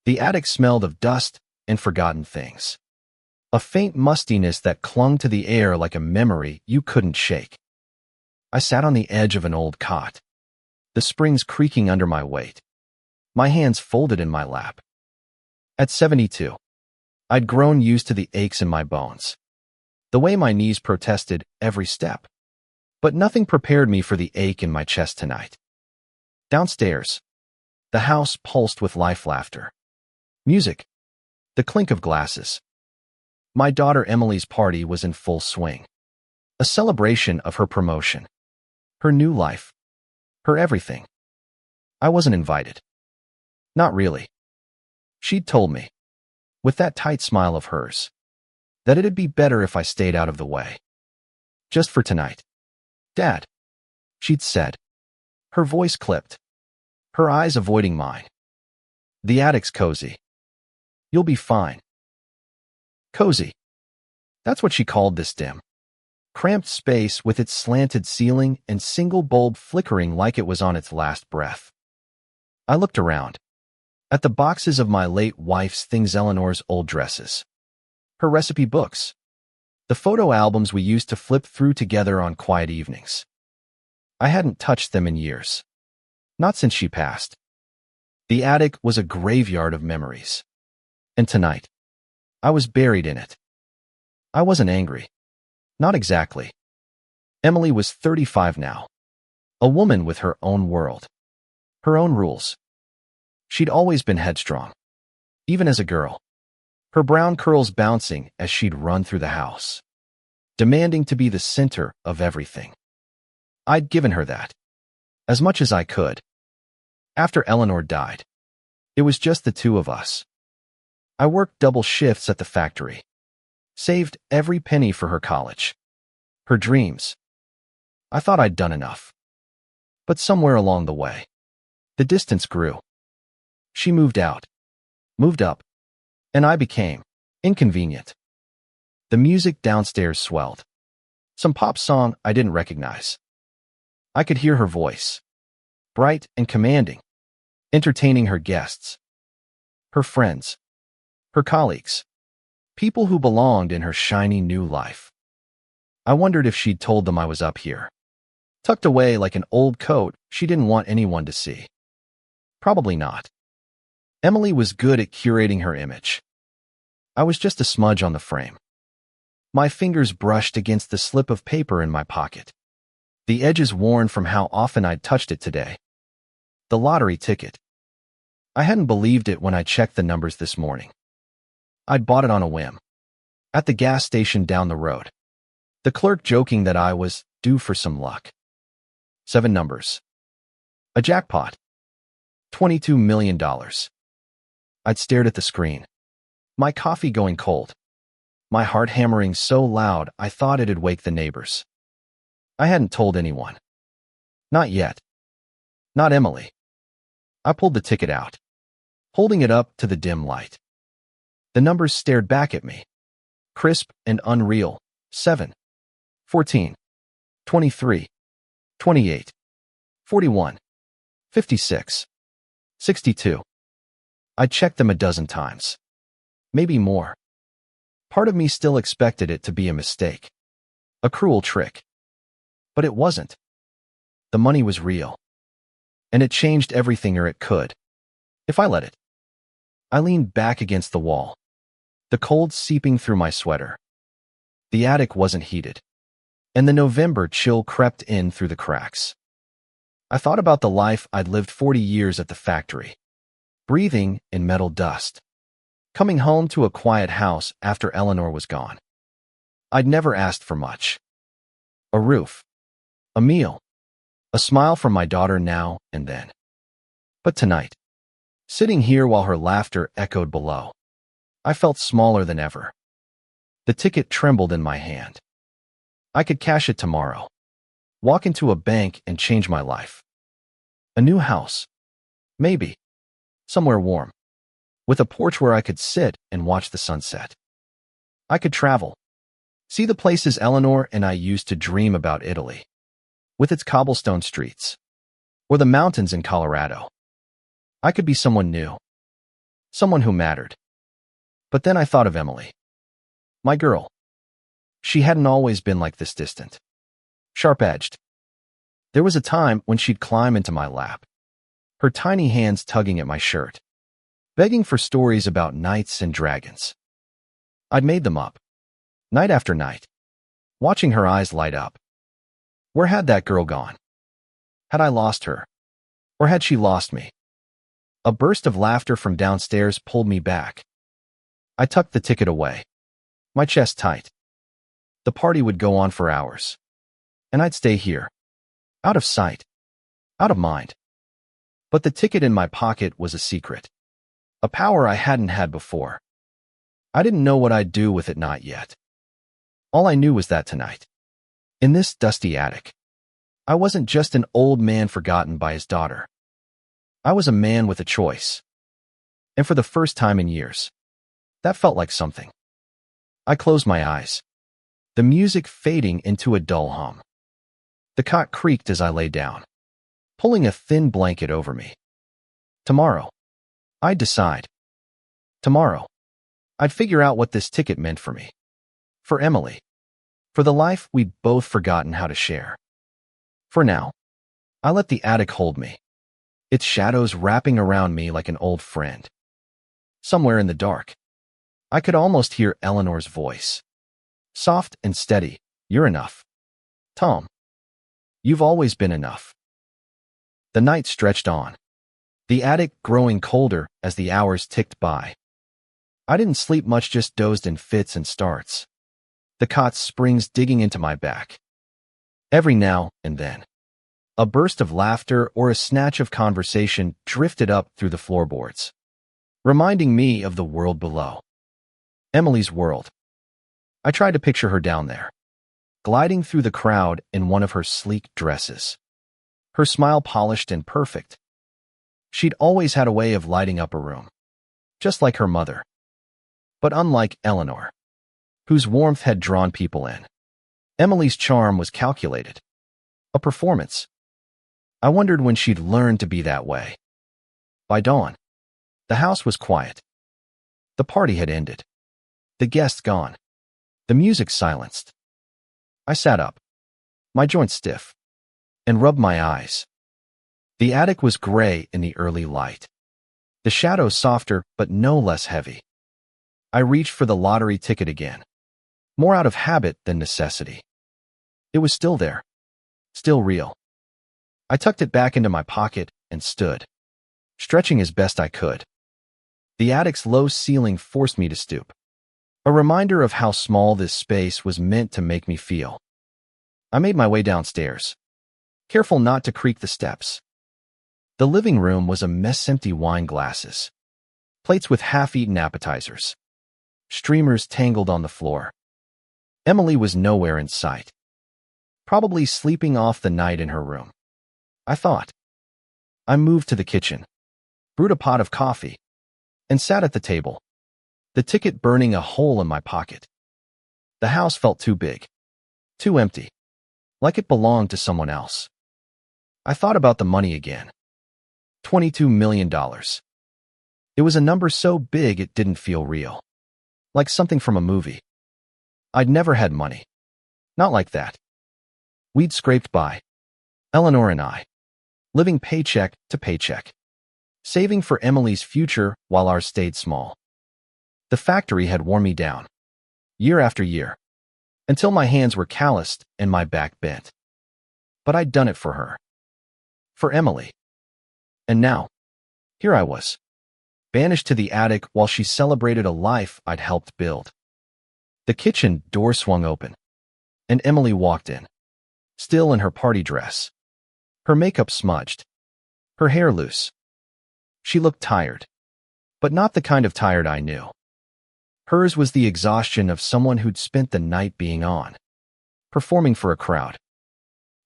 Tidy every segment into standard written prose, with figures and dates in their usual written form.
The attic smelled of dust and forgotten things. A faint mustiness that clung to the air like a memory you couldn't shake. I sat on the edge of an old cot, the springs creaking under my weight, my hands folded in my lap. At 72, I'd grown used to the aches in my bones, the way my knees protested every step. But nothing prepared me for the ache in my chest tonight. Downstairs, the house pulsed with laughter. Music, the clink of glasses. My daughter Emily's party was in full swing. A celebration of her promotion. Her new life. Her everything. I wasn't invited. Not really. She'd told me, with that tight smile of hers, that it'd be better if I stayed out of the way. Just for tonight. Dad, she'd said. Her voice clipped, her eyes avoiding mine. The attic's cozy. You'll be fine. Cozy. That's what she called this dim, cramped space with its slanted ceiling and single bulb flickering like it was on its last breath. I looked around, at the boxes of my late wife's things, Eleanor's old dresses, her recipe books, the photo albums we used to flip through together on quiet evenings. I hadn't touched them in years. Not since she passed. The attic was a graveyard of memories. And tonight, I was buried in it. I wasn't angry. Not exactly. Emily was 35 now. A woman with her own world. Her own rules. She'd always been headstrong. Even as a girl. Her brown curls bouncing as she'd run through the house, demanding to be the center of everything. I'd given her that. As much as I could. After Eleanor died, it was just the two of us. I worked double shifts at the factory. Saved every penny for her college. Her dreams. I thought I'd done enough. But somewhere along the way, the distance grew. She moved out. Moved up. And I became inconvenient. The music downstairs swelled. Some pop song I didn't recognize. I could hear her voice. Bright and commanding. Entertaining her guests. Her friends. Her colleagues. People who belonged in her shiny new life. I wondered if she'd told them I was up here. Tucked away like an old coat she didn't want anyone to see. Probably not. Emily was good at curating her image. I was just a smudge on the frame. My fingers brushed against the slip of paper in my pocket. The edges worn from how often I'd touched it today. The lottery ticket. I hadn't believed it when I checked the numbers this morning. I'd bought it on a whim. At the gas station down the road. The clerk joking that I was due for some luck. 7 numbers. A jackpot. $22 million. I'd stared at the screen. My coffee going cold. My heart hammering so loud I thought it'd wake the neighbors. I hadn't told anyone. Not yet. Not Emily. I pulled the ticket out, holding it up to the dim light. The numbers stared back at me. Crisp and unreal. 7. 14. 23. 28. 41. 56. 62. I checked them a dozen times. Maybe more. Part of me still expected it to be a mistake. A cruel trick. But it wasn't. The money was real. And it changed everything, or it could, if I let it. I leaned back against the wall, the cold seeping through my sweater. The attic wasn't heated, and the November chill crept in through the cracks. I thought about the life I'd lived 40 years at the factory, breathing in metal dust, coming home to a quiet house after Eleanor was gone. I'd never asked for much. A roof, a meal, a smile from my daughter now and then. But tonight, sitting here while her laughter echoed below, I felt smaller than ever. The ticket trembled in my hand. I could cash it tomorrow, walk into a bank and change my life. A new house. Maybe. Somewhere warm. With a porch where I could sit and watch the sunset. I could travel. See the places Eleanor and I used to dream about: Italy, with its cobblestone streets, or the mountains in Colorado. I could be someone new. someone who mattered. But then I thought of Emily. My girl. She hadn't always been like this, distant, sharp-edged. There was a time when she'd climb into my lap, her tiny hands tugging at my shirt, begging for stories about knights and dragons. I'd made them up, night after night, watching her eyes light up. Where had that girl gone? Had I lost her? Or had she lost me? A burst of laughter from downstairs pulled me back. I tucked the ticket away, my chest tight. The party would go on for hours, and I'd stay here, out of sight, out of mind. But the ticket in my pocket was a secret, a power I hadn't had before. I didn't know what I'd do with it, not yet. All I knew was that tonight, in this dusty attic, I wasn't just an old man forgotten by his daughter. I was a man with a choice. And for the first time in years, that felt like something. I closed my eyes, the music fading into a dull hum. The cot creaked as I lay down, pulling a thin blanket over me. Tomorrow, I'd decide. Tomorrow, I'd figure out what this ticket meant for me, for Emily, for the life we'd both forgotten how to share. For now, I let the attic hold me, its shadows wrapping around me like an old friend. Somewhere in the dark, I could almost hear Eleanor's voice. Soft and steady, "You're enough, Tom. You've always been enough." The night stretched on, the attic growing colder as the hours ticked by. I didn't sleep much, just dozed in fits and starts, the cot's springs digging into my back. Every now and then, a burst of laughter or a snatch of conversation drifted up through the floorboards, reminding me of the world below. Emily's world. I tried to picture her down there, gliding through the crowd in one of her sleek dresses, her smile polished and perfect. She'd always had a way of lighting up a room, just like her mother. But unlike Eleanor, whose warmth had drawn people in, Emily's charm was calculated, a performance. I wondered when she'd learned to be that way. By dawn, the house was quiet. The party had ended, the guests gone, the music silenced. I sat up, my joints stiff, and rubbed my eyes. The attic was gray in the early light, the shadows softer but no less heavy. I reached for the lottery ticket again, more out of habit than necessity. It was still there, still real. I tucked it back into my pocket and stood, stretching as best I could. The attic's low ceiling forced me to stoop, a reminder of how small this space was meant to make me feel. I made my way downstairs, careful not to creak the steps. The living room was a mess, empty wine glasses, plates with half-eaten appetizers, streamers tangled on the floor. Emily was nowhere in sight, probably sleeping off the night in her room, I thought. I moved to the kitchen, brewed a pot of coffee, and sat at the table, the ticket burning a hole in my pocket. The house felt too big, too empty, like it belonged to someone else. I thought about the money again. $22 million. It was a number so big it didn't feel real, like something from a movie. I'd never had money, not like that. We'd scraped by, Eleanor and I, living paycheck to paycheck, saving for Emily's future while ours stayed small. The factory had worn me down, year after year, until my hands were calloused and my back bent. But I'd done it for her, for Emily. And now, here I was, banished to the attic while she celebrated a life I'd helped build. The kitchen door swung open, and Emily walked in, still in her party dress, her makeup smudged, her hair loose. She looked tired, but not the kind of tired I knew. Hers was the exhaustion of someone who'd spent the night being on, performing for a crowd.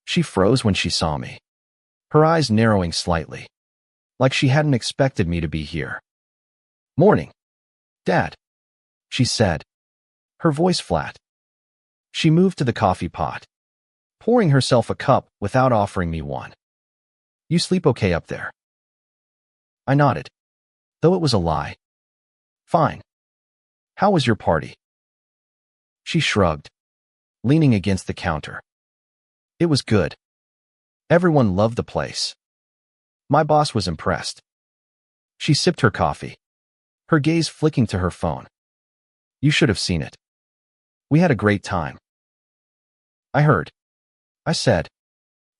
She froze when she saw me, her eyes narrowing slightly, like she hadn't expected me to be here. "Morning, Dad," she said, her voice flat. She moved to the coffee pot, pouring herself a cup without offering me one. "You sleep okay up there?" I nodded, though it was a lie. Fine. How was your party? She shrugged, leaning against the counter. It was good. Everyone loved the place. My boss was impressed. She sipped her coffee, her gaze flicking to her phone. You should have seen it. We had a great time. I heard, I said,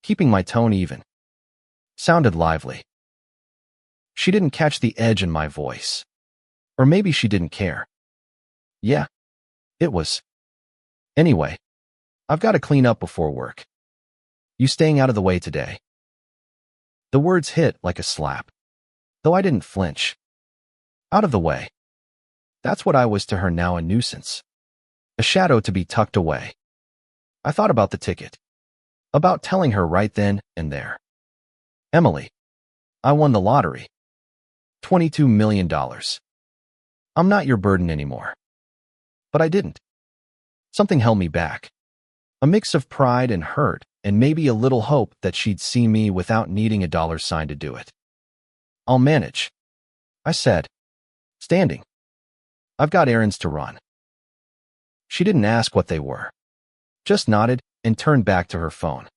keeping my tone even. Sounded lively. She didn't catch the edge in my voice. Or maybe she didn't care. Yeah, it was. Anyway, I've got to clean up before work. You staying out of the way today? The words hit like a slap, though I didn't flinch. Out of the way. That's what I was to her now, a nuisance. A shadow to be tucked away. I thought about the ticket. About telling her right then and there. Emily, I won the lottery. $22 million. I'm not your burden anymore. But I didn't. Something held me back. A mix of pride and hurt, and maybe a little hope that she'd see me without needing a dollar sign to do it. I'll manage, I said, standing. I've got errands to run. She didn't ask what they were, just nodded and turned back to her phone.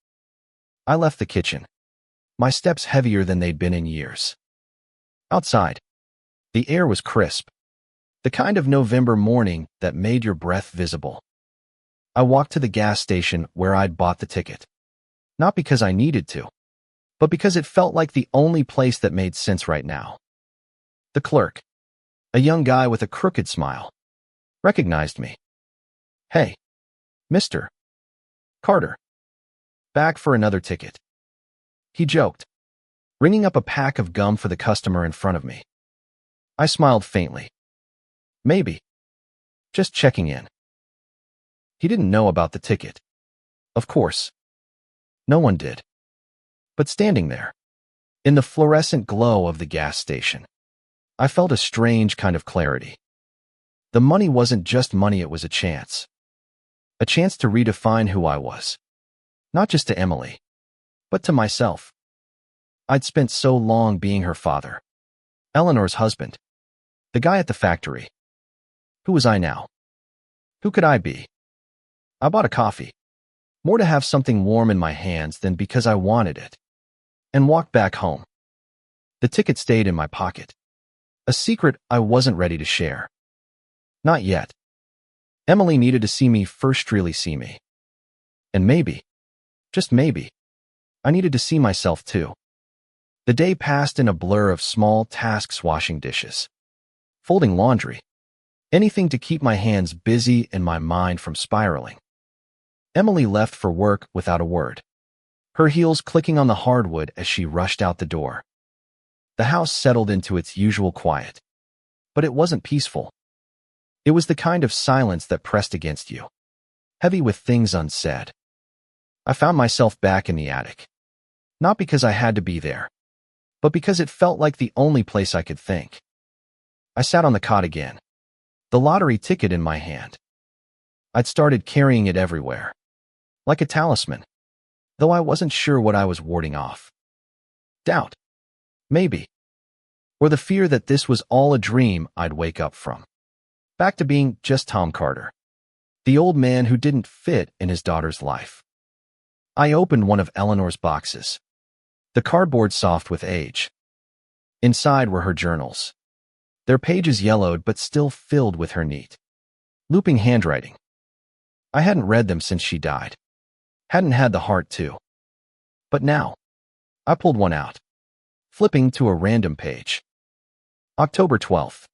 I left the kitchen, my steps heavier than they'd been in years. Outside, the air was crisp, the kind of November morning that made your breath visible. I walked to the gas station where I'd bought the ticket. Not because I needed to, but because it felt like the only place that made sense right now. The clerk, a young guy with a crooked smile, recognized me. Hey, Mr. Carter. Back for another ticket. He joked, ringing up a pack of gum for the customer in front of me. I smiled faintly. Maybe. Just checking in. He didn't know about the ticket. Of course. No one did. But standing there, in the fluorescent glow of the gas station, I felt a strange kind of clarity. The money wasn't just money, it was a chance. A chance to redefine who I was. Not just to Emily, but to myself. I'd spent so long being her father, Eleanor's husband, the guy at the factory. Who was I now? Who could I be? I bought a coffee, more to have something warm in my hands than because I wanted it, and walked back home. The ticket stayed in my pocket, a secret I wasn't ready to share. Not yet. Emily needed to see me first, really see me. And maybe, just maybe, I needed to see myself too. The day passed in a blur of small tasks: washing dishes, folding laundry, anything to keep my hands busy and my mind from spiraling. Emily left for work without a word, her heels clicking on the hardwood as she rushed out the door. The house settled into its usual quiet, but it wasn't peaceful. It was the kind of silence that pressed against you, heavy with things unsaid. I found myself back in the attic, not because I had to be there, but because it felt like the only place I could think. I sat on the cot again, the lottery ticket in my hand. I'd started carrying it everywhere, like a talisman, though I wasn't sure what I was warding off. Doubt, maybe, or the fear that this was all a dream I'd wake up from. Back to being just Tom Carter, the old man who didn't fit in his daughter's life. I opened one of Eleanor's boxes, the cardboard soft with age. Inside were her journals, their pages yellowed but still filled with her neat, looping handwriting. I hadn't read them since she died, hadn't had the heart to. But now, I pulled one out, flipping to a random page. October 12th,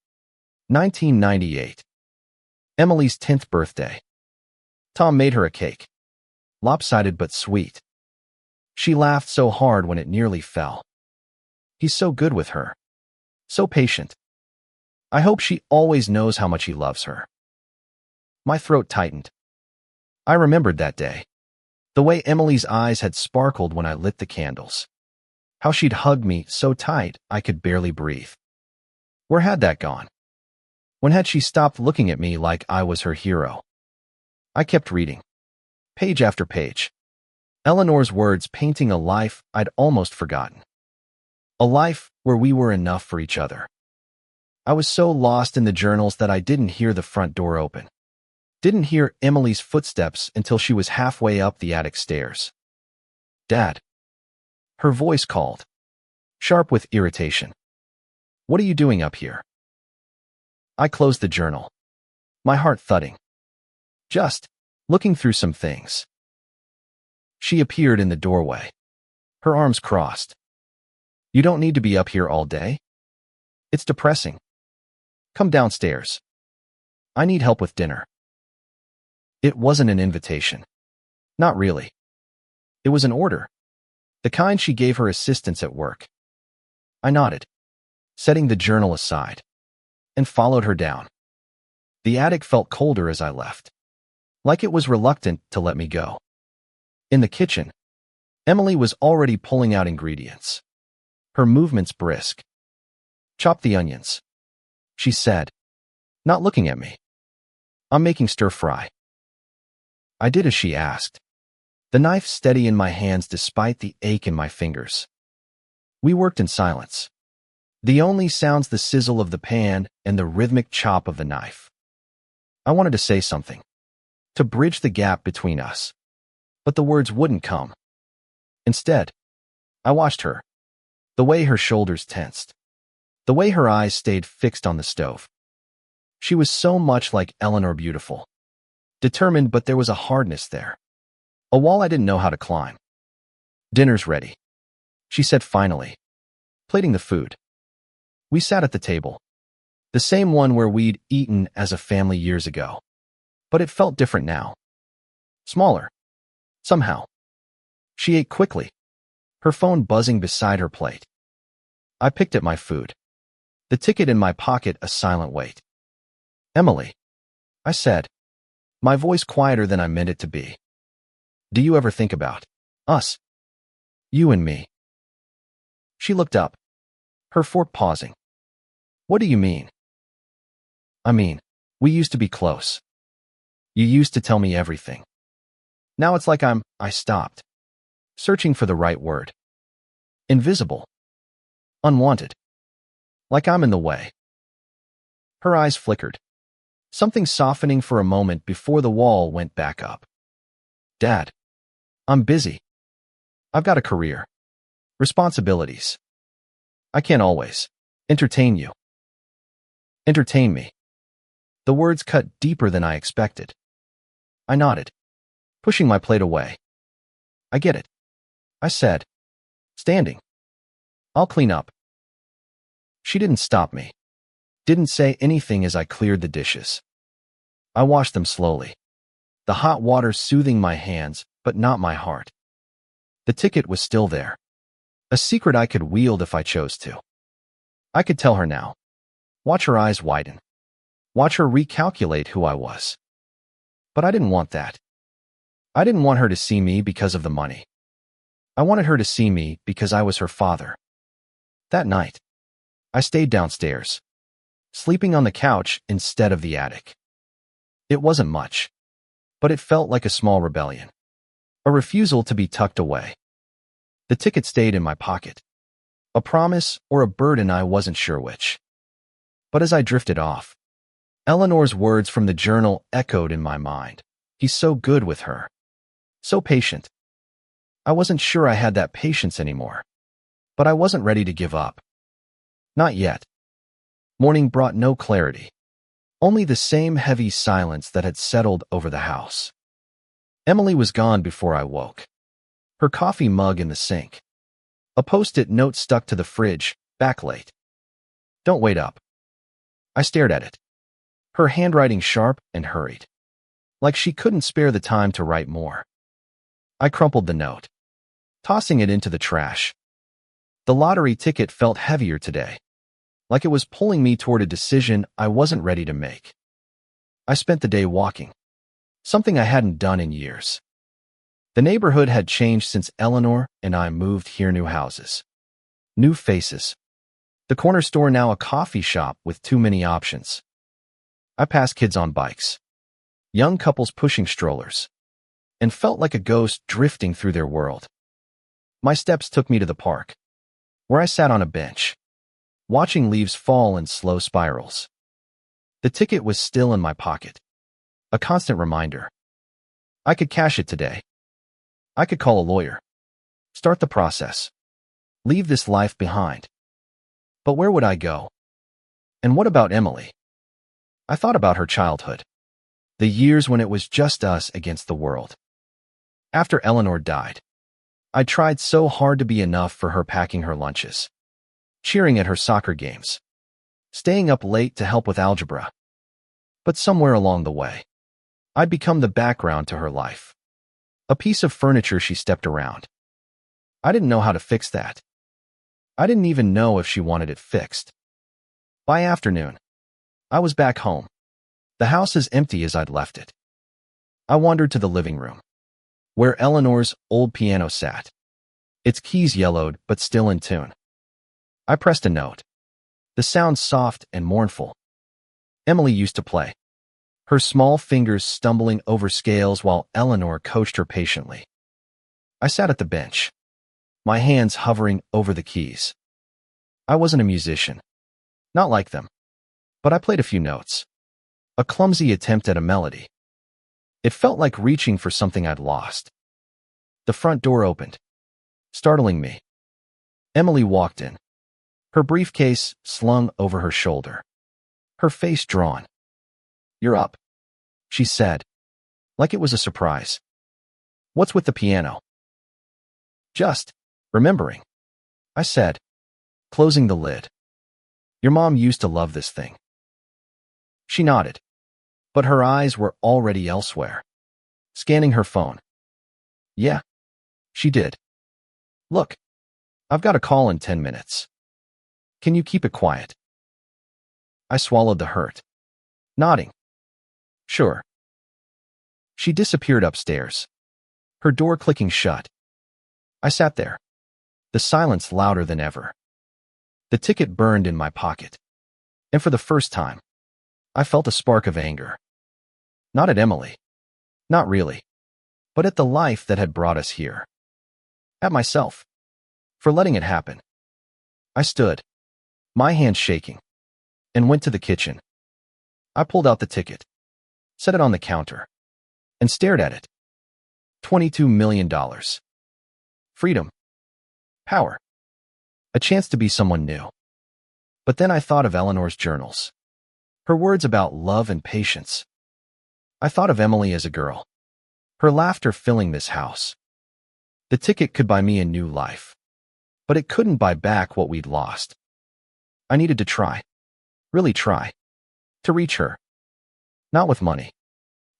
1998. Emily's 10th birthday. Tom made her a cake, lopsided but sweet. She laughed so hard when it nearly fell. He's so good with her, so patient. I hope she always knows how much he loves her. My throat tightened. I remembered that day, the way Emily's eyes had sparkled when I lit the candles, how she'd hugged me so tight I could barely breathe. Where had that gone? When had she stopped looking at me like I was her hero? I kept reading, page after page. Eleanor's words painting a life I'd almost forgotten. A life where we were enough for each other. I was so lost in the journals that I didn't hear the front door open. Didn't hear Emily's footsteps until she was halfway up the attic stairs. "Dad." Her voice called, sharp with irritation. "What are you doing up here?" I closed the journal, my heart thudding. "Just looking through some things." She appeared in the doorway, her arms crossed. "You don't need to be up here all day. It's depressing. Come downstairs. I need help with dinner." It wasn't an invitation. Not really. It was an order, the kind she gave her assistants at work. I nodded, setting the journal aside, and followed her down. The attic felt colder as I left, like it was reluctant to let me go. In the kitchen, Emily was already pulling out ingredients, her movements brisk. "Chop the onions," she said, not looking at me. "I'm making stir-fry." I did as she asked, the knife steady in my hands despite the ache in my fingers. We worked in silence. The only sounds the sizzle of the pan and the rhythmic chop of the knife. I wanted to say something, to bridge the gap between us, but the words wouldn't come. Instead, I watched her, the way her shoulders tensed, the way her eyes stayed fixed on the stove. She was so much like Eleanor, beautiful, determined, but there was a hardness there, a wall I didn't know how to climb. "Dinner's ready," she said finally, plating the food. We sat at the table, the same one where we'd eaten as a family years ago, but it felt different now. Smaller, somehow. She ate quickly, her phone buzzing beside her plate. I picked at my food, the ticket in my pocket a silent weight. "Emily," I said, my voice quieter than I meant it to be. "Do you ever think about us? You and me?" She looked up, her fork pausing. "What do you mean?" "I mean, we used to be close. You used to tell me everything. Now it's like I stopped, searching for the right word. Invisible. Unwanted. Like I'm in the way." Her eyes flickered, something softening for a moment before the wall went back up. "Dad, I'm busy. I've got a career. Responsibilities. I can't always entertain you." "Entertain me." The words cut deeper than I expected. I nodded, pushing my plate away. "I get it," I said, standing. "I'll clean up." She didn't stop me, didn't say anything as I cleared the dishes. I washed them slowly, the hot water soothing my hands, but not my heart. The ticket was still there, a secret I could wield if I chose to. I could tell her now, watch her eyes widen, watch her recalculate who I was. But I didn't want that. I didn't want her to see me because of the money. I wanted her to see me because I was her father. That night, I stayed downstairs, sleeping on the couch instead of the attic. It wasn't much, but it felt like a small rebellion, a refusal to be tucked away. The ticket stayed in my pocket, a promise or a burden, I wasn't sure which. But as I drifted off, Eleanor's words from the journal echoed in my mind. He's so good with her, so patient. I wasn't sure I had that patience anymore, but I wasn't ready to give up. Not yet. Morning brought no clarity, only the same heavy silence that had settled over the house. Emily was gone before I woke, her coffee mug in the sink, a post-it note stuck to the fridge, back late. "Don't wait up." I stared at it, her handwriting sharp and hurried, like she couldn't spare the time to write more. I crumpled the note, tossing it into the trash. The lottery ticket felt heavier today, like it was pulling me toward a decision I wasn't ready to make. I spent the day walking, something I hadn't done in years. The neighborhood had changed since Eleanor and I moved here. New houses, new faces. The corner store now a coffee shop with too many options. I passed kids on bikes, young couples pushing strollers, and felt like a ghost drifting through their world. My steps took me to the park, where I sat on a bench, watching leaves fall in slow spirals. The ticket was still in my pocket, a constant reminder. I could cash it today. I could call a lawyer, start the process, leave this life behind. But where would I go? And what about Emily? I thought about her childhood, the years when it was just us against the world. After Eleanor died, I tried so hard to be enough for her, packing her lunches, cheering at her soccer games, staying up late to help with algebra. But somewhere along the way, I'd become the background to her life, a piece of furniture she stepped around. I didn't know how to fix that. I didn't even know if she wanted it fixed. By afternoon, I was back home, the house as empty as I'd left it. I wandered to the living room, where Eleanor's old piano sat, its keys yellowed but still in tune. I pressed a note, the sound soft and mournful. Emily used to play, her small fingers stumbling over scales while Eleanor coached her patiently. I sat at the bench, my hands hovering over the keys. I wasn't a musician, not like them, but I played a few notes, a clumsy attempt at a melody. It felt like reaching for something I'd lost. The front door opened, startling me. Emily walked in, her briefcase slung over her shoulder, her face drawn. "You're up," she said, like it was a surprise. "What's with the piano?" "Just remembering," I said, closing the lid. "Your mom used to love this thing." She nodded, but her eyes were already elsewhere, scanning her phone. "Yeah, she did. Look, I've got a call in 10 minutes. Can you keep it quiet?" I swallowed the hurt, nodding. "Sure." She disappeared upstairs, her door clicking shut. I sat there, the silence louder than ever. The ticket burned in my pocket, and for the first time, I felt a spark of anger. Not at Emily, not really, but at the life that had brought us here. At myself, for letting it happen. I stood, my hands shaking, and went to the kitchen. I pulled out the ticket, set it on the counter, and stared at it. $22 million. Freedom. Power. A chance to be someone new. But then I thought of Eleanor's journals, her words about love and patience. I thought of Emily as a girl, her laughter filling this house. The ticket could buy me a new life, but it couldn't buy back what we'd lost. I needed to try, really try, to reach her. Not with money,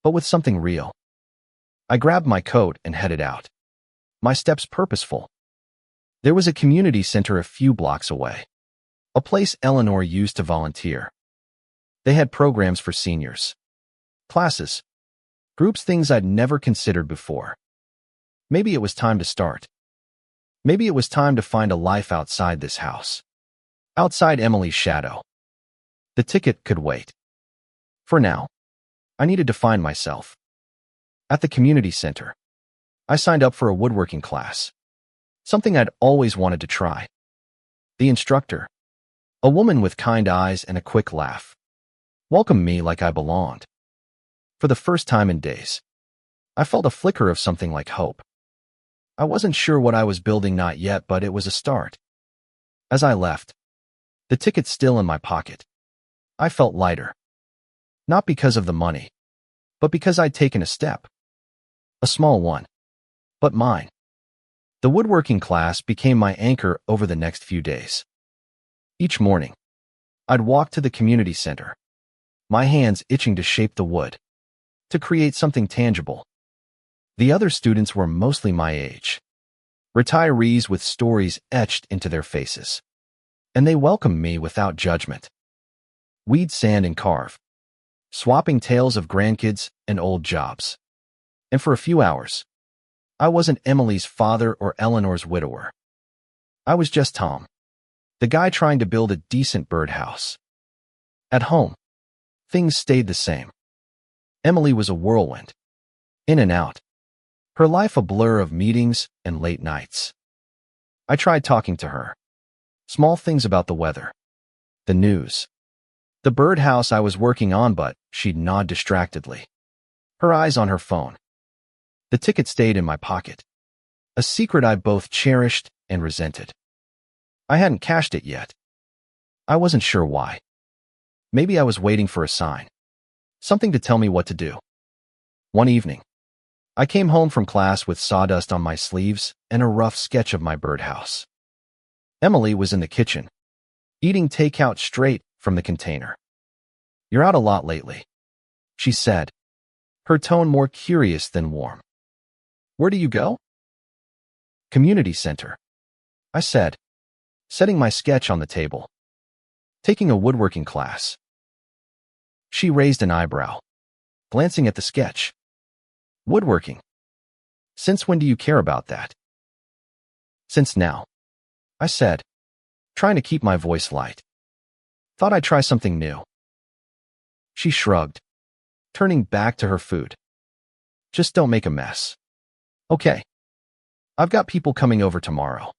but with something real. I grabbed my coat and headed out, my steps purposeful. There was a community center a few blocks away, a place Eleanor used to volunteer. They had programs for seniors, classes, groups, things I'd never considered before. Maybe it was time to start. Maybe it was time to find a life outside this house, outside Emily's shadow. The ticket could wait. For now, I needed to find myself. At the community center, I signed up for a woodworking class, something I'd always wanted to try. The instructor, a woman with kind eyes and a quick laugh, welcomed me like I belonged. For the first time in days, I felt a flicker of something like hope. I wasn't sure what I was building, not yet, but it was a start. As I left, the ticket still in my pocket, I felt lighter. Not because of the money, but because I'd taken a step. A small one, but mine. The woodworking class became my anchor over the next few days. Each morning, I'd walk to the community center, my hands itching to shape the wood, to create something tangible. The other students were mostly my age, retirees with stories etched into their faces, and they welcomed me without judgment. We'd sand and carve, swapping tales of grandkids and old jobs. And for a few hours, I wasn't Emily's father or Eleanor's widower. I was just Tom, the guy trying to build a decent birdhouse. At home, things stayed the same. Emily was a whirlwind, in and out, her life a blur of meetings and late nights. I tried talking to her, small things about the weather, The news. The birdhouse I was working on, but she'd nod distractedly. Her eyes on her phone. The ticket stayed in my pocket. A secret I both cherished and resented. I hadn't cashed it yet. I wasn't sure why. Maybe I was waiting for a sign. Something to tell me what to do. One evening, I came home from class with sawdust on my sleeves and a rough sketch of my birdhouse. Emily was in the kitchen, eating takeout straight from the container. "You're out a lot lately," she said, her tone more curious than warm. "Where do you go?" "Community center," I said, setting my sketch on the table. "Taking a woodworking class." She raised an eyebrow, glancing at the sketch. "Woodworking? Since when do you care about that?" "Since now," I said, trying to keep my voice light. "Thought I'd try something new." She shrugged, turning back to her food. "Just don't make a mess. Okay. I've got people coming over tomorrow."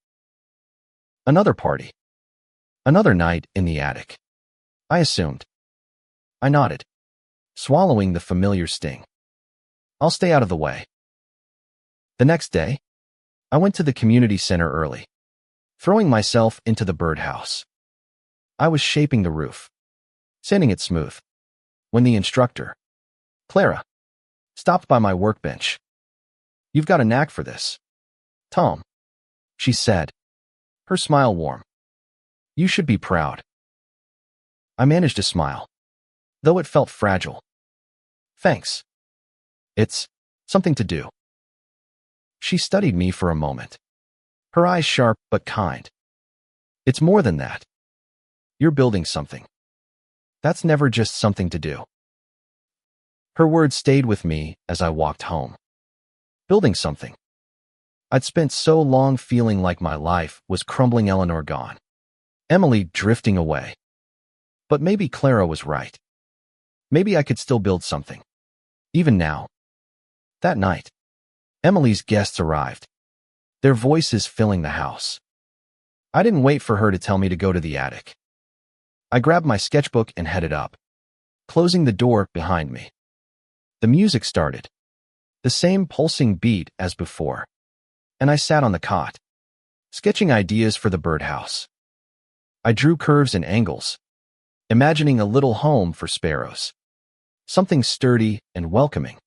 Another party. Another night in the attic. I assumed. I nodded, swallowing the familiar sting. "I'll stay out of the way." The next day, I went to the community center early, throwing myself into the birdhouse. I was shaping the roof, sanding it smooth, when the instructor, Clara, stopped by my workbench. "You've got a knack for this, Tom," she said, her smile warm. "You should be proud." I managed to smile, though it felt fragile. "Thanks. It's something to do." She studied me for a moment, her eyes sharp but kind. "It's more than that. You're building something. That's never just something to do." Her words stayed with me as I walked home. Building something. I'd spent so long feeling like my life was crumbling. Eleanor gone, Emily drifting away. But maybe Clara was right. Maybe I could still build something. Even now. That night, Emily's guests arrived, their voices filling the house. I didn't wait for her to tell me to go to the attic. I grabbed my sketchbook and headed up, closing the door behind me. The music started, the same pulsing beat as before, and I sat on the cot, sketching ideas for the birdhouse. I drew curves and angles, imagining a little home for sparrows, something sturdy and welcoming.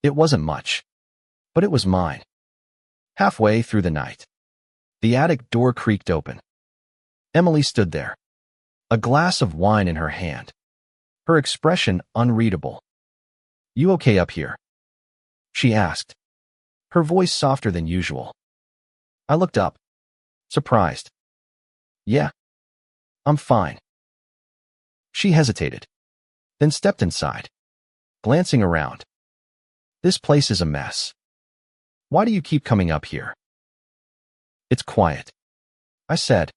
It wasn't much, but it was mine. Halfway through the night, the attic door creaked open. Emily stood there, a glass of wine in her hand, her expression unreadable. "You okay up here?" she asked, her voice softer than usual. I looked up, surprised. "Yeah, I'm fine." She hesitated, then stepped inside, glancing around. "This place is a mess. Why do you keep coming up here?" "It's quiet," I said,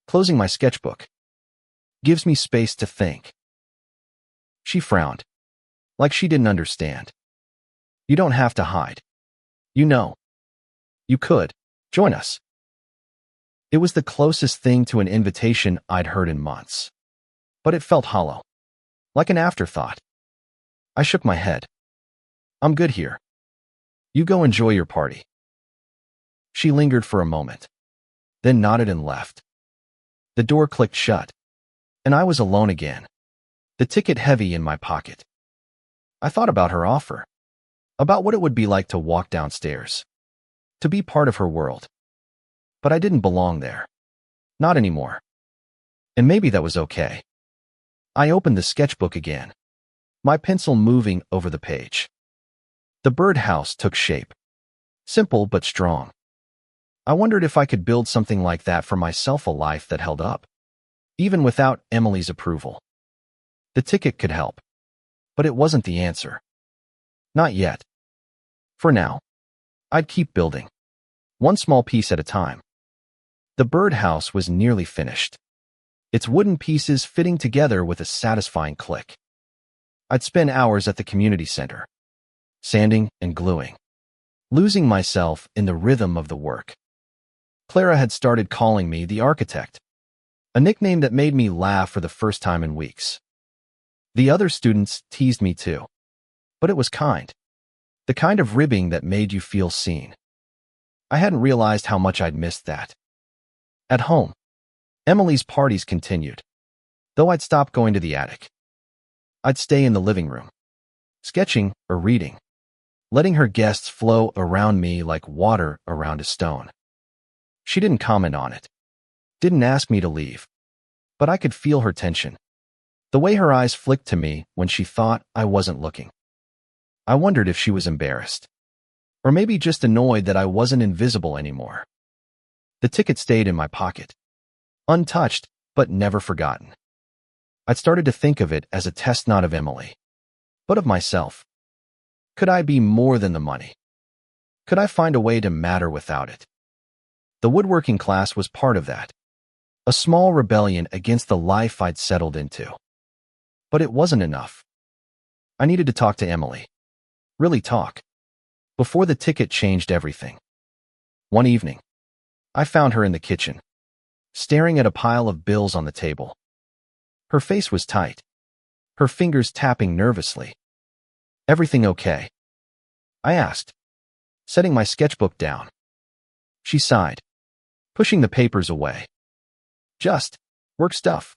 closing my sketchbook. "Gives me space to think." She frowned, like she didn't understand. "You don't have to hide. You know. You could join us." It was the closest thing to an invitation I'd heard in months, but it felt hollow, like an afterthought. I shook my head. "I'm good here. You go enjoy your party." She lingered for a moment, then nodded and left. The door clicked shut, and I was alone again, the ticket heavy in my pocket. I thought about her offer, about what it would be like to walk downstairs, to be part of her world. But I didn't belong there. Not anymore. And maybe that was okay. I opened the sketchbook again, my pencil moving over the page. The birdhouse took shape, simple but strong. I wondered if I could build something like that for myself, a life that held up, even without Emily's approval. The ticket could help, but it wasn't the answer. Not yet. For now, I'd keep building, one small piece at a time. The birdhouse was nearly finished, its wooden pieces fitting together with a satisfying click. I'd spend hours at the community center, sanding and gluing, losing myself in the rhythm of the work. Clara had started calling me the architect, a nickname that made me laugh for the first time in weeks. The other students teased me too, but it was kind. The kind of ribbing that made you feel seen. I hadn't realized how much I'd missed that. At home, Emily's parties continued, though I'd stopped going to the attic. I'd stay in the living room, sketching or reading, letting her guests flow around me like water around a stone. She didn't comment on it, didn't ask me to leave, but I could feel her tension, the way her eyes flicked to me when she thought I wasn't looking. I wondered if she was embarrassed, or maybe just annoyed that I wasn't invisible anymore. The ticket stayed in my pocket, untouched but never forgotten. I'd started to think of it as a test not of Emily, but of myself. Could I be more than the money? Could I find a way to matter without it? The woodworking class was part of that, a small rebellion against the life I'd settled into. But it wasn't enough. I needed to talk to Emily. Really talk. Before the ticket changed everything. One evening, I found her in the kitchen, staring at a pile of bills on the table. Her face was tight, her fingers tapping nervously. "Everything okay?" I asked, setting my sketchbook down. She sighed, pushing the papers away. "Just work stuff.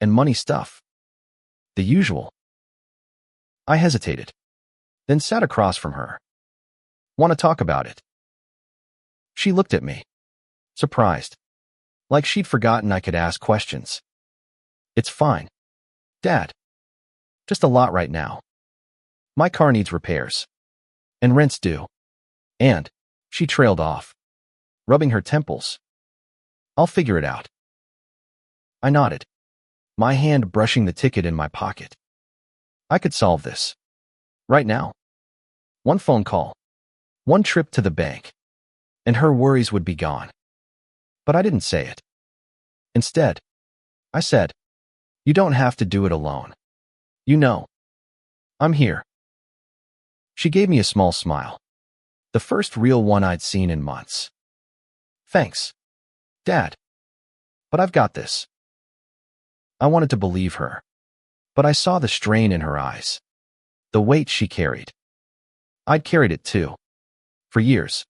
And money stuff. The usual." I hesitated, then sat across from her. "Want to talk about it?" She looked at me, surprised, like she'd forgotten I could ask questions. "It's fine, Dad. Just a lot right now. My car needs repairs. And rent's due. And," she trailed off, rubbing her temples, "I'll figure it out." I nodded, my hand brushing the ticket in my pocket. I could solve this. Right now. One phone call, one trip to the bank, and her worries would be gone. But I didn't say it. Instead, I said, "You don't have to do it alone. You know, I'm here." She gave me a small smile, the first real one I'd seen in months. "Thanks, Dad. But I've got this." I wanted to believe her, but I saw the strain in her eyes, the weight she carried. I'd carried it too, for years,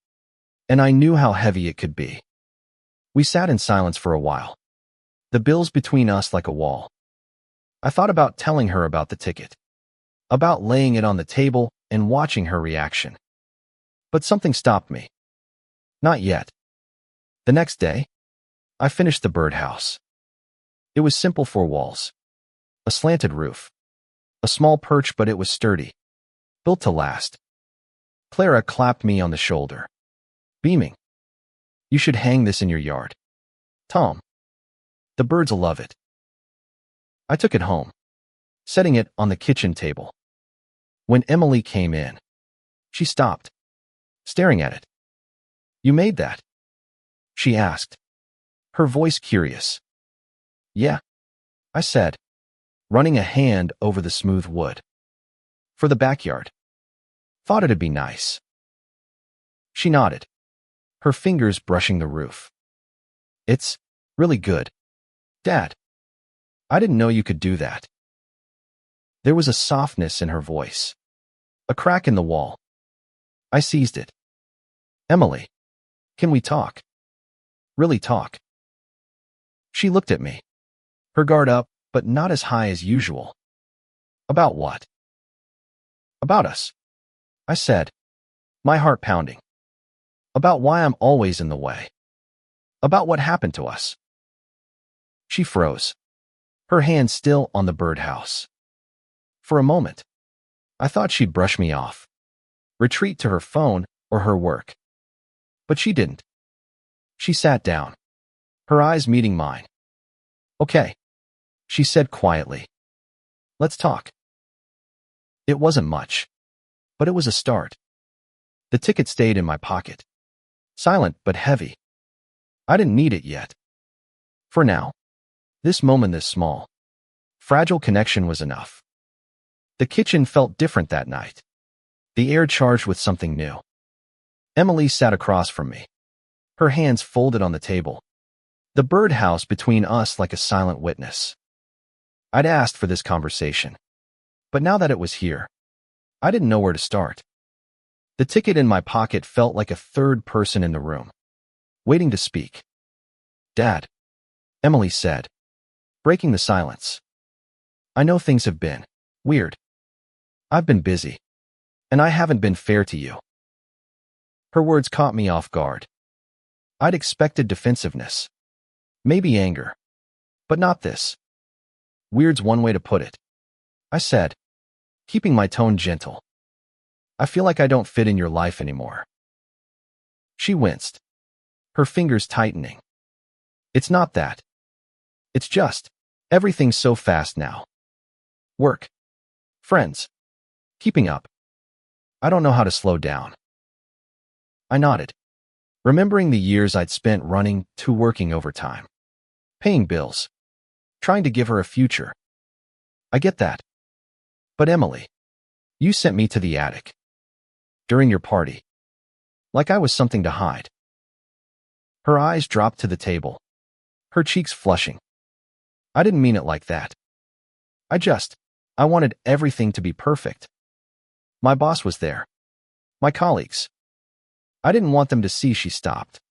and I knew how heavy it could be. We sat in silence for a while, the bills between us like a wall. I thought about telling her about the ticket, about laying it on the table and watching her reaction. But something stopped me. Not yet. The next day, I finished the birdhouse. It was simple 4 walls, a slanted roof, a small perch, but it was sturdy, built to last. Clara clapped me on the shoulder, beaming. "You should hang this in your yard, Tom. The birds'll love it." I took it home, setting it on the kitchen table. When Emily came in, she stopped, staring at it. "You made that?" she asked, her voice curious. "Yeah," I said, running a hand over the smooth wood. "For the backyard. Thought it'd be nice." She nodded, her fingers brushing the roof. "It's really good, Dad. I didn't know you could do that." There was a softness in her voice, a crack in the wall. I seized it. "Emily, can we talk? Really talk?" She looked at me, her guard up, but not as high as usual. "About what?" "About us," I said, my heart pounding. "About why I'm always in the way. About what happened to us." She froze, her hand still on the birdhouse. For a moment, I thought she'd brush me off, retreat to her phone or her work. But she didn't. She sat down, her eyes meeting mine. "Okay," she said quietly. "Let's talk." It wasn't much, but it was a start. The ticket stayed in my pocket, silent but heavy. I didn't need it yet. For now, this moment, this small, fragile connection was enough. The kitchen felt different that night, the air charged with something new. Emily sat across from me, her hands folded on the table, The birdhouse between us like a silent witness. I'd asked for this conversation, but now that it was here, I didn't know where to start. The ticket in my pocket felt like a third person in the room, waiting to speak. "Dad," Emily said, breaking the silence. "I know things have been weird. I've been busy, and I haven't been fair to you." Her words caught me off guard. I'd expected defensiveness, maybe anger, but not this. "Weird's one way to put it," I said, keeping my tone gentle. "I feel like I don't fit in your life anymore." She winced, her fingers tightening. "It's not that. It's just, everything's so fast now. Work, friends, keeping up. I don't know how to slow down." I nodded, remembering the years I'd spent running to working overtime, paying bills, trying to give her a future. "I get that. But Emily, you sent me to the attic during your party, like I was something to hide." Her eyes dropped to the table, her cheeks flushing. "I didn't mean it like that. I wanted everything to be perfect. My boss was there, my colleagues. I didn't want them to see." She stopped,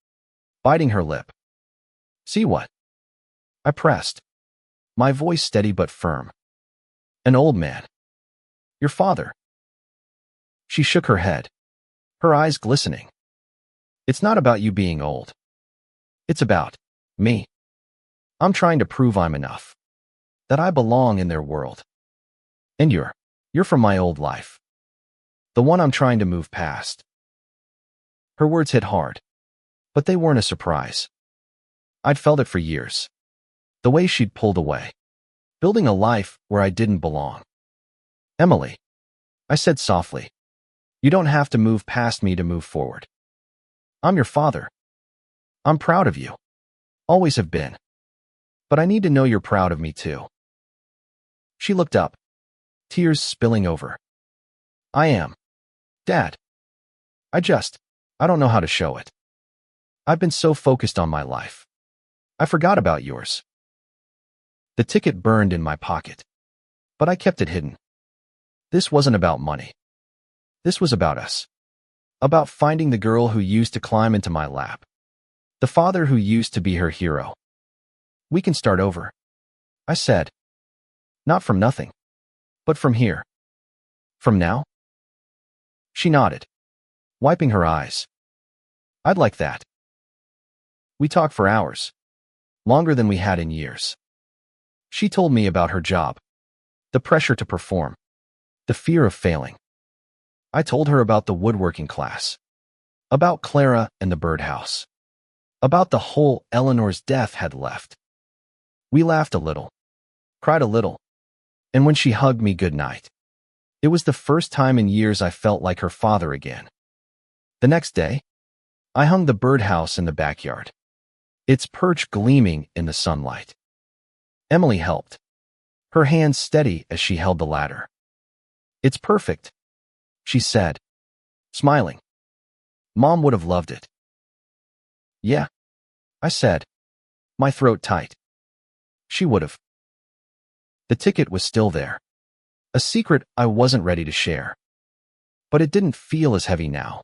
biting her lip. "See what?" I pressed, my voice steady but firm. "An old man. Your father." She shook her head, her eyes glistening. "It's not about you being old. It's about me. I'm trying to prove I'm enough, that I belong in their world. And you're from my old life, the one I'm trying to move past." Her words hit hard, but they weren't a surprise. I'd felt it for years. The way she'd pulled away, building a life where I didn't belong. "Emily," I said softly, "you don't have to move past me to move forward. I'm your father. I'm proud of you. Always have been. But I need to know you're proud of me too." She looked up, tears spilling over. "I am, Dad. I don't know how to show it. I've been so focused on my life. I forgot about yours." The ticket burned in my pocket, but I kept it hidden. This wasn't about money. This was about us. About finding the girl who used to climb into my lap. The father who used to be her hero. "We can start over," I said. "Not from nothing, but from here." "From now?" She nodded, wiping her eyes. "I'd like that." We talked for hours, longer than we had in years. She told me about her job, the pressure to perform, the fear of failing. I told her about the woodworking class, about Clara and the birdhouse, about the hole Eleanor's death had left. We laughed a little, cried a little, and when she hugged me goodnight, it was the first time in years I felt like her father again. The next day, I hung the birdhouse in the backyard, its perch gleaming in the sunlight. Emily helped, her hands steady as she held the ladder. "It's perfect," she said, smiling. "Mom would have loved it." "Yeah," I said, my throat tight. "She would have." The ticket was still there, a secret I wasn't ready to share. But it didn't feel as heavy now.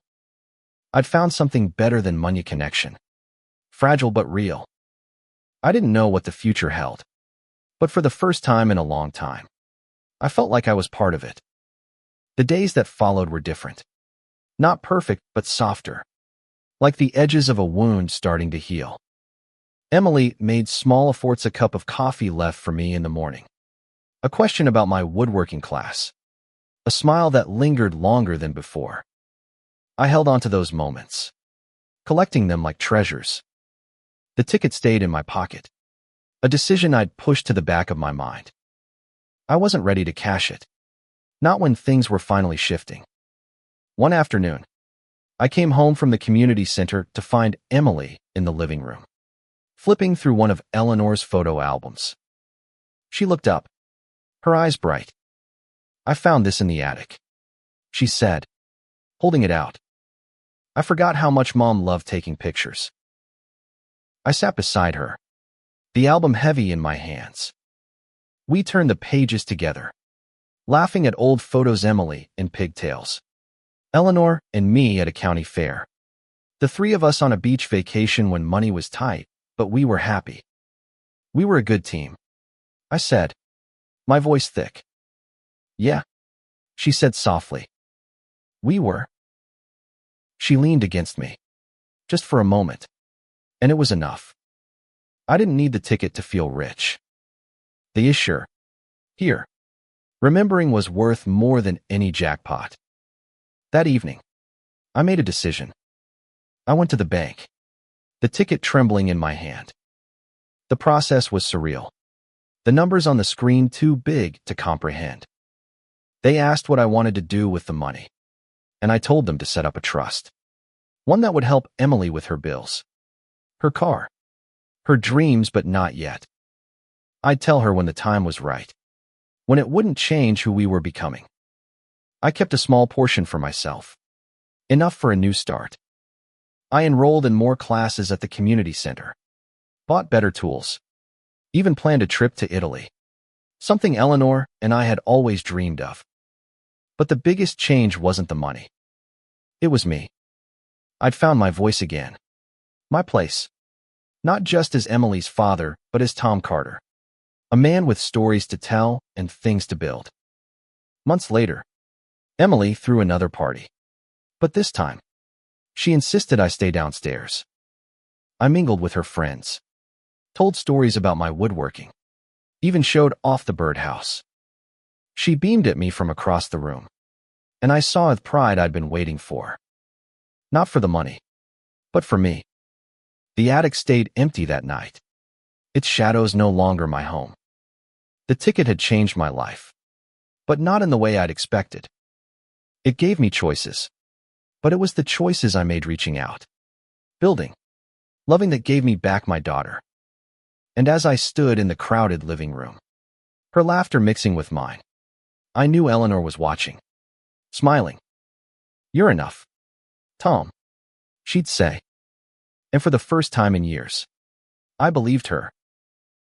I'd found something better than money connection. Fragile but real. I didn't know what the future held. But for the first time in a long time, I felt like I was part of it. The days that followed were different. Not perfect, but softer. Like the edges of a wound starting to heal. Emily made small efforts, a cup of coffee left for me in the morning. A question about my woodworking class. A smile that lingered longer than before. I held on to those moments, collecting them like treasures. The ticket stayed in my pocket, a decision I'd pushed to the back of my mind. I wasn't ready to cash it, not when things were finally shifting. One afternoon, I came home from the community center to find Emily in the living room, flipping through one of Eleanor's photo albums. She looked up, her eyes bright. "I found this in the attic," she said, holding it out. "I forgot how much Mom loved taking pictures." I sat beside her, the album heavy in my hands. We turned the pages together, laughing at old photos, Emily in pigtails, Eleanor and me at a county fair. The three of us on a beach vacation when money was tight, but we were happy. We were a good team, I said, my voice thick. Yeah, she said softly. We were. She leaned against me, just for a moment, and it was enough. I didn't need the ticket to feel rich. The issue here, remembering, was worth more than any jackpot. That evening, I made a decision. I went to the bank, the ticket trembling in my hand. The process was surreal. The numbers on the screen too big to comprehend. They asked what I wanted to do with the money, and I told them to set up a trust. One that would help Emily with her bills, her car, her dreams, but not yet. I'd tell her when the time was right, when it wouldn't change who we were becoming. I kept a small portion for myself, enough for a new start. I enrolled in more classes at the community center, bought better tools, even planned a trip to Italy, something Eleanor and I had always dreamed of. But the biggest change wasn't the money. It was me. I'd found my voice again, my place, not just as Emily's father, but as Tom Carter, a man with stories to tell and things to build. Months later, Emily threw another party, but this time, she insisted I stay downstairs. I mingled with her friends, told stories about my woodworking, even showed off the birdhouse. She beamed at me from across the room, and I saw with pride I'd been waiting for. Not for the money, but for me. The attic stayed empty that night, its shadows no longer my home. The ticket had changed my life, but not in the way I'd expected. It gave me choices, but it was the choices I made reaching out, building, loving, that gave me back my daughter. And as I stood in the crowded living room, her laughter mixing with mine, I knew Eleanor was watching, smiling. You're enough, Tom, she'd say. And for the first time in years, I believed her.